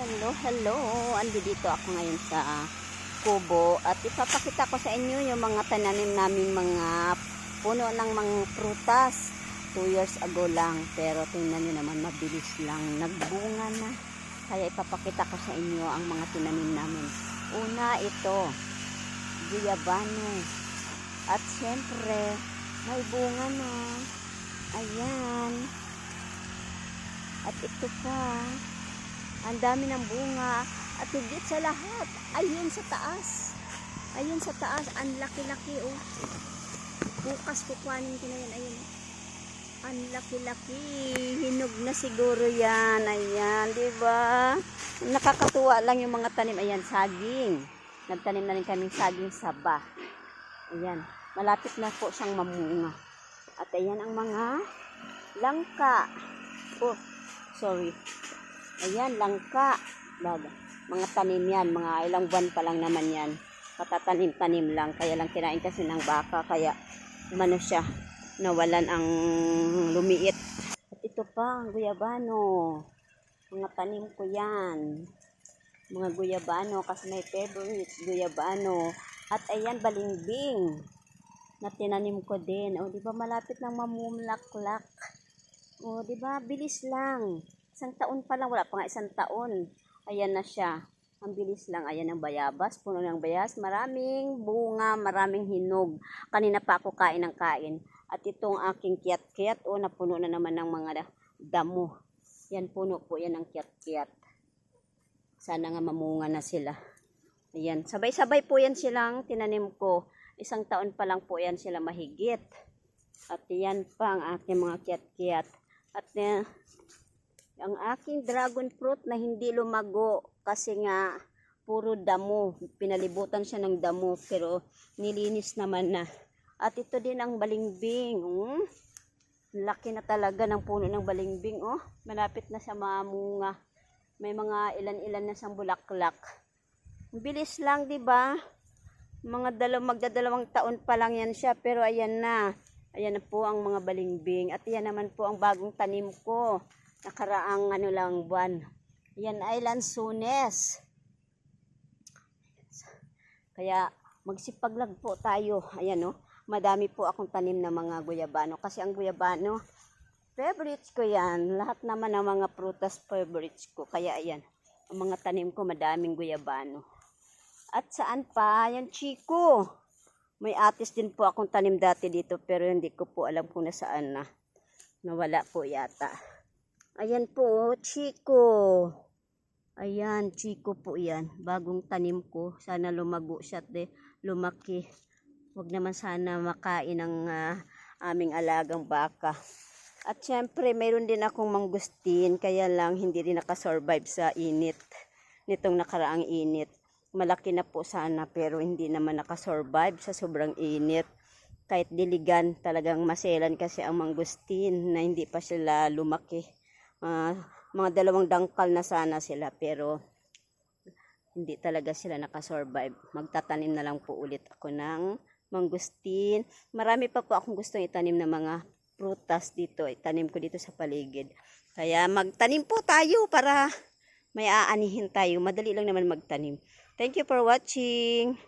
Hello, hello. Andito ako ngayon sa kubo at ipapakita ko sa inyo yung mga tananim naming mga puno ng mga prutas. 2 years ago lang, pero tingnan nyo naman, mabilis lang nagbunga na. Kaya ipapakita ko sa inyo ang mga tinanim namin. Una, ito, guyabano. At syempre, may bunga na. Ayan. At ito pa, ang dami ng bunga. At higit sa lahat, ayun sa taas. Ayun sa taas, ang laki-laki oh. Bukas kukuhanin ko na yan, ayun. Ang laki-laki. Hinog na siguro yan. Ayan, di ba? Nakakatuwa lang yung mga tanim. Ayan, saging. Nagtanim na rin kaming saging saba. Ayan, malapit na po siyang mamunga. At ayan ang mga langka. Oh, sorry. Ayan, langka. Mga tanim yan. Mga ilang buwan pa lang naman yan. Patatanim-tanim lang. Kaya lang kinain kasi ng baka. Kaya umano siya. Nawalan ang lumiit. At ito pa, ang guyabano. Mga tanim ko yan. Mga guyabano. Kasi may favorite guyabano. At ayan, balimbing. Na tinanim ko din. O, di ba malapit nang mamumulaklak. O, di ba bilis lang. 1 taon pa lang, wala pa nga 1 taon. Ayan na siya. Ang bilis lang. Ayan ang bayabas, puno ng bayas. Maraming bunga, maraming hinog. Kanina pa ako kain ng kain. At itong aking kiyat-kiyat, oh, napuno na naman ng mga damo. Yan, puno po yan ng kiyat-kiyat. Sana nga mamunga na sila. Ayan, sabay-sabay po yan silang tinanim ko. 1 taon pa lang po yan sila mahigit. At yan pa ang aking mga kiyat-kiyat. At ang aking dragon fruit na hindi lumago kasi nga puro damo. Pinalibutan siya ng damo pero nilinis naman na. At ito din ang balimbing. Laki na talaga ng puno ng balimbing. Oh, malapit na sa mamunga. May mga ilan-ilan na siyang bulaklak. Bilis lang, di ba? Magdadalawang taon pa lang yan siya, pero ayan na. Ayan na po ang mga balimbing. At yan naman po ang bagong tanim ko. Nakaraang buwan. Ayan ay lansunes. Kaya magsipaglag po tayo. Ayan oh. Madami po akong tanim na mga guyabano. Kasi ang guyabano, favorites ko yan. Lahat naman ng mga prutas, favorites ko. Kaya ayan, ang mga tanim ko, madaming guyabano. At saan pa? Yan, chiko. May atis din po akong tanim dati dito, pero hindi ko po alam kung nasaan na. Nawala po yata. Ayan po, chiko. Ayan, chiko po yan. Bagong tanim ko. Sana lumago siya at lumaki. Huwag naman sana makain ng aming alagang baka. At syempre, mayroon din akong mangustin. Kaya lang, hindi rin nakasurvive sa init. Nitong nakaraang init. Malaki na po sana, pero hindi naman nakasurvive sa sobrang init. Kahit diligan, talagang maselan kasi ang mangustin na hindi pa sila lumaki. Mga 2 dangkal na sana sila, pero hindi talaga sila nakasurvive. Magtatanim na lang po ulit ako ng mangustin. Marami pa po akong gustong itanim na mga prutas dito. Itanim ko dito sa paligid. Kaya magtanim po tayo para may aanihin tayo. Madali lang naman magtanim. Thank you for watching.